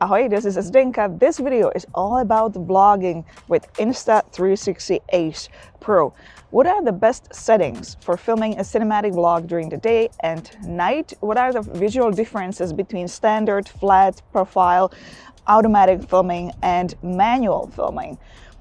Ahoy, this is Zdenka. This video is all about vlogging with Insta360 ACE PRO. What are the best settings for filming a cinematic vlog during the day and night? What are the visual differences between standard, flat, profile, automatic filming and manual filming?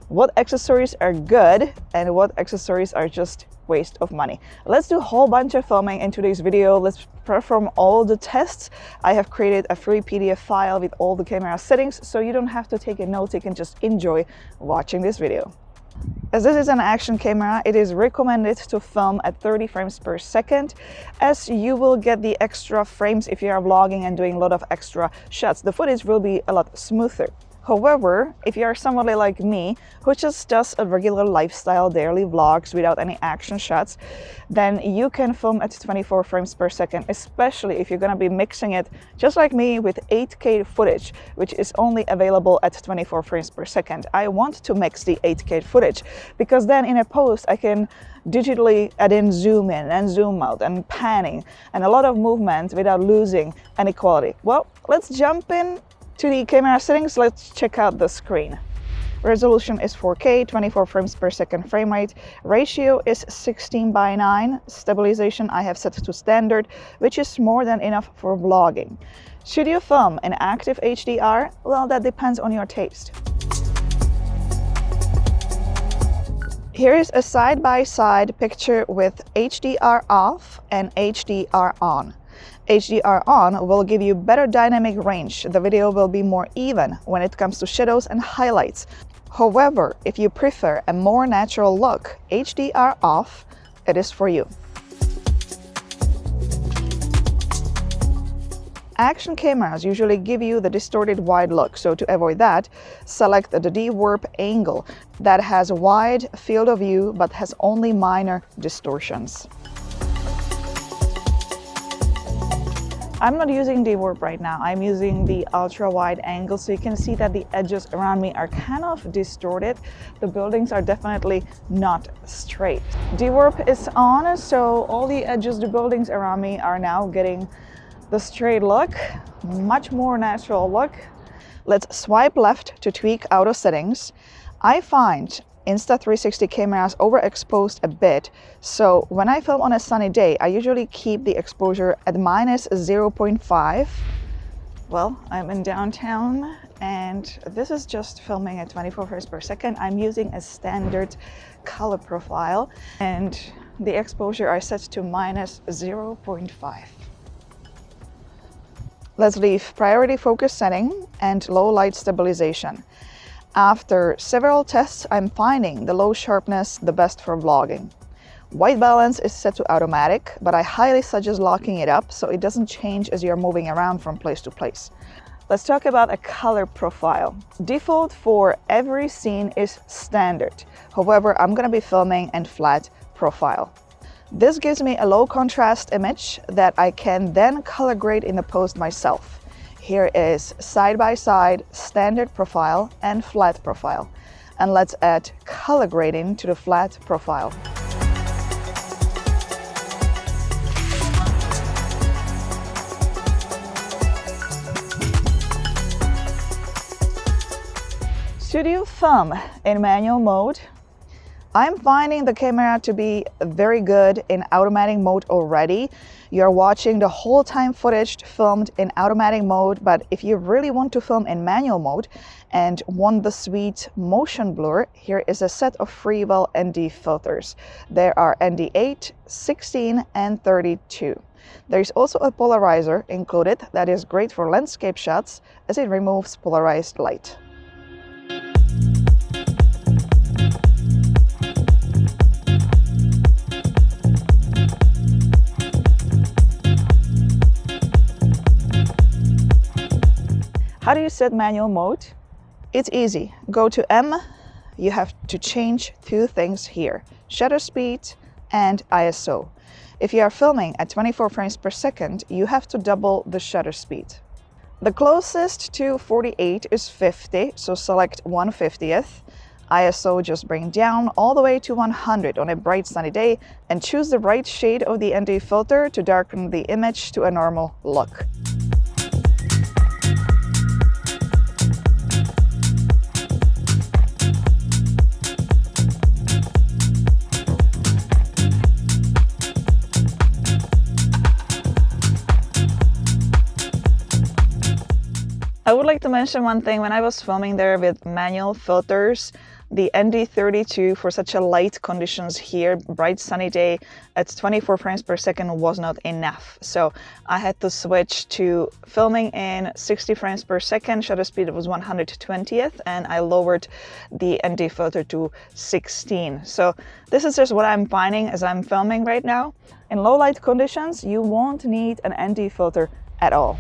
What accessories are good and what accessories are just waste of money? Let's do a whole bunch of filming in today's video. Let's perform all the tests. I have created a free PDF file with all the camera settings, so you don't have to take a note. You can just enjoy watching this video. As this is an action camera, it is recommended to film at 30 frames per second, as you will get the extra frames if you are vlogging and doing a lot of extra shots. The footage will be a lot smoother. However, if you are somebody like me who just does a regular lifestyle daily vlogs without any action shots, then you can film at 24 frames per second, especially if you're going to be mixing it just like me with 8K footage, which is only available at 24 frames per second. I want to mix the 8K footage because then in a post I can digitally add in zoom in and zoom out and panning and a lot of movement without losing any quality. Well, let's jump in to the camera settings. Let's check out the screen. Resolution is 4K, 24 frames per second frame rate. Ratio is 16:9. Stabilization I have set to standard, which is more than enough for vlogging. Should you film in active HDR? Well, that depends on your taste. Here is a side-by-side picture with HDR off and HDR on. HDR on will give you better dynamic range. The video will be more even when it comes to shadows and highlights. However, if you prefer a more natural look, HDR off, it is for you. Action cameras usually give you the distorted wide look, so to avoid that, select the de-warp angle that has a wide field of view but has only minor distortions. I'm not using de-warp right now. I'm using the ultra wide angle, so you can see that the edges around me are kind of distorted. The buildings are definitely not straight. De-warp is on, so all the edges, the buildings around me are now getting the straight look, much more natural look. Let's swipe left to tweak auto settings. I find Insta360 cameras overexposed a bit, so when I film on a sunny day, I usually keep the exposure at -0.5. Well, I'm in downtown and this is just filming at 24 frames per second. I'm using a standard color profile and the exposure I set to -0.5. Let's leave priority focus setting and low light stabilization. After several tests, I'm finding the low sharpness the best for vlogging. White balance is set to automatic, but I highly suggest locking it up so it doesn't change as you're moving around from place to place. Let's talk about a color profile. Default for every scene is standard. However, I'm going to be filming in flat profile. This gives me a low contrast image that I can then color grade in the post myself. Here is side-by-side, standard profile and flat profile. And let's add color grading to the flat profile. Should you film in manual mode? I'm finding the camera to be very good in automatic mode already. You're watching the whole time footage filmed in automatic mode, but if you really want to film in manual mode and want the sweet motion blur, here is a set of Freewell ND filters. There are ND8, 16 and 32. There is also a polarizer included that is great for landscape shots as it removes polarized light. How do you set manual mode? It's easy. Go to M. You have to change two things here: shutter speed and ISO. If you are filming at 24 frames per second, you have to double the shutter speed. The closest to 48 is 50, so select 1/50th. ISO just bring down all the way to 100 on a bright sunny day and choose the right shade of the ND filter to darken the image to a normal look. I would like to mention one thing. When I was filming there with manual filters, the ND32 for such a light conditions here, bright sunny day at 24 frames per second was not enough. So I had to switch to filming in 60 frames per second. Shutter speed was 120th, and I lowered the ND filter to 16. So this is just what I'm finding as I'm filming right now. In low light conditions, you won't need an ND filter at all.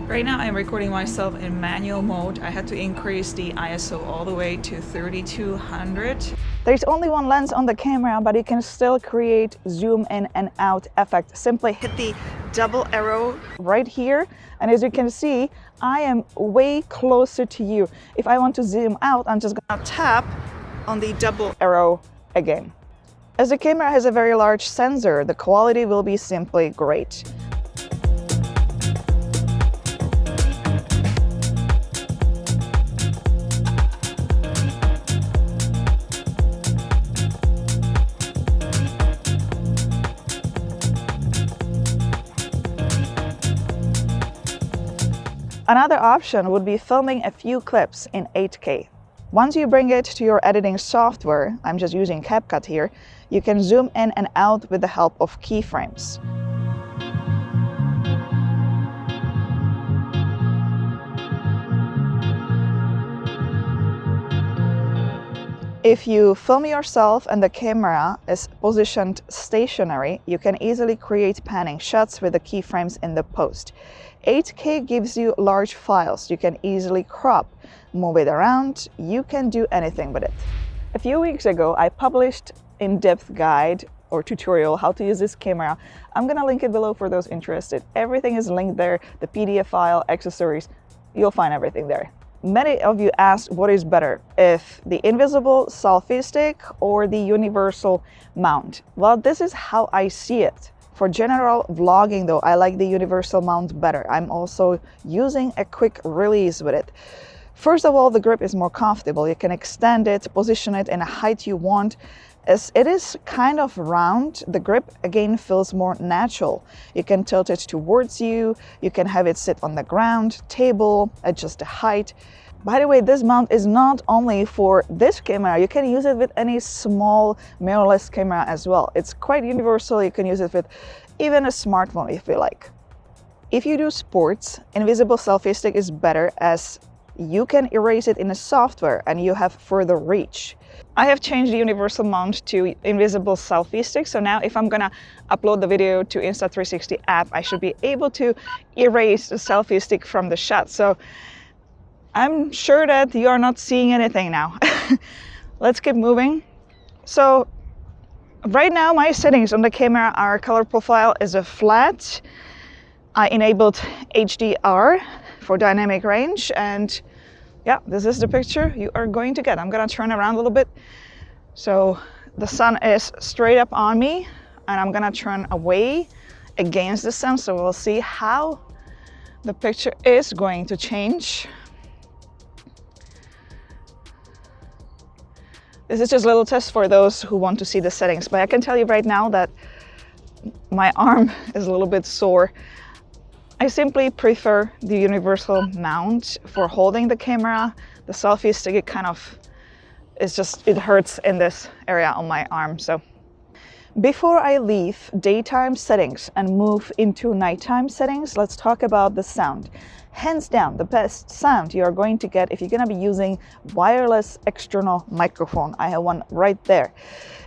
Right now I'm recording myself in manual mode. I had to increase the ISO all the way to 3200. There's only one lens on the camera, but you can still create zoom in and out effect. Simply hit the double arrow right here. And as you can see, I am way closer to you. If I want to zoom out, I'm just gonna tap on the double arrow again. As the camera has a very large sensor, the quality will be simply great. Another option would be filming a few clips in 8K. Once you bring it to your editing software, I'm just using CapCut here, you can zoom in and out with the help of keyframes. If you film yourself and the camera is positioned stationary, you can easily create panning shots with the keyframes in the post. 8K gives you large files. You can easily crop, move it around. You can do anything with it. A few weeks ago, I published in-depth guide or tutorial how to use this camera. I'm gonna link it below for those interested. Everything is linked there, the PDF file, accessories, you'll find everything there. Many of you asked what is better, if the invisible selfie stick or the universal mount. Well, this is how I see it. For general vlogging though, I like the universal mount better. I'm also using a quick release with it. First of all, the grip is more comfortable. You can extend it, position it in a height you want. As it is kind of round, the grip again feels more natural. You can tilt it towards you, you can have it sit on the ground, table, adjust the height. By the way, this mount is not only for this camera, you can use it with any small mirrorless camera as well. It's quite universal, you can use it with even a smartphone if you like. If you do sports, invisible selfie stick is better as you can erase it in a software and you have further reach. I have changed the universal mount to invisible selfie stick, so now if I'm gonna upload the video to Insta360 app, I should be able to erase the selfie stick from the shot. So I'm sure that you are not seeing anything now. Let's keep moving. So right now my settings on the camera are color profile is a flat. I enabled HDR for dynamic range, and yeah, this is the picture you are going to get. I'm gonna turn around a little bit. So the sun is straight up on me and I'm gonna turn away against the sun. So we'll see how the picture is going to change. This is just a little test for those who want to see the settings, but I can tell you right now that my arm is a little bit sore. I simply prefer the universal mount for holding the camera. The selfie stick, it kind of, it hurts in this area on my arm. So before I leave daytime settings and move into nighttime settings, let's talk about the sound. Hands down, the best sound you are going to get if you're going to be using wireless external microphone. I have one right there.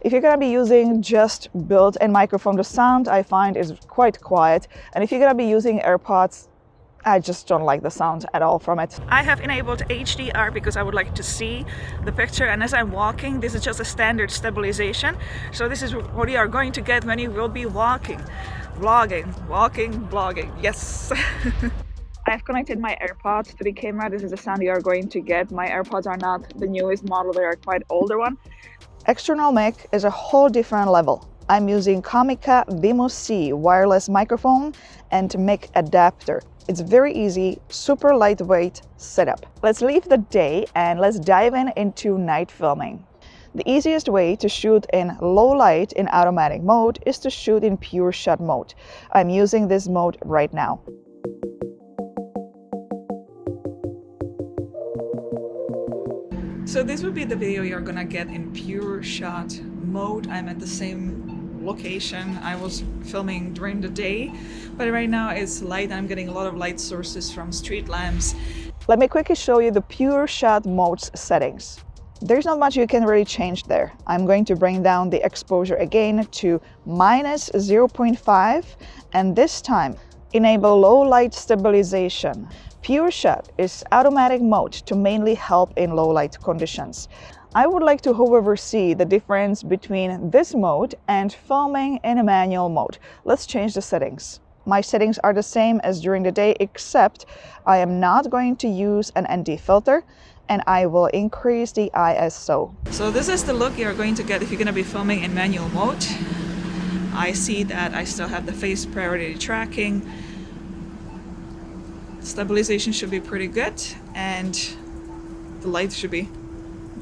If you're going to be using just built-in microphone, the sound I find is quite quiet. And if you're going to be using AirPods, I just don't like the sound at all from it. I have enabled HDR because I would like to see the picture, and as I'm walking, this is just a standard stabilization. So this is what you are going to get when you will be walking. Vlogging, yes. I've connected my AirPods to the camera. This is the sound you are going to get. My AirPods are not the newest model, they are quite older one. External mic is a whole different level. I'm using Comica Vimo C wireless microphone and mic adapter. It's very easy, super lightweight setup. Let's leave the day and let's dive into night filming. The easiest way to shoot in low light in automatic mode is to shoot in pure shot mode. I'm using this mode right now. So this would be the video you're gonna get in pure shot mode. I'm at the same location I was filming during the day, but right now it's light. I'm getting a lot of light sources from street lamps. Let me quickly show you the pure shot mode's settings. There's not much you can really change there. I'm going to bring down the exposure again to -0.5, and this time enable low light stabilization. Pure shot is automatic mode to mainly help in low light conditions. I would like to, however, see the difference between this mode and filming in a manual mode. Let's change the settings. My settings are the same as during the day, except I am not going to use an ND filter, and I will increase the ISO. So this is the look you're going to get if you're going to be filming in manual mode. I see that I still have the face priority tracking. Stabilization should be pretty good, and the light should be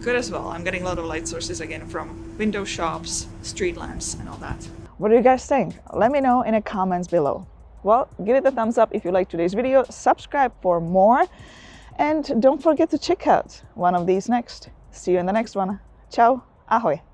good as well. I'm getting a lot of light sources again from window shops, street lamps, and all that. What do you guys think? Let me know in the comments below. Well, give it a thumbs up if you liked today's video, subscribe for more, and don't forget to check out one of these next. See you in the next one. Ciao, ahoj.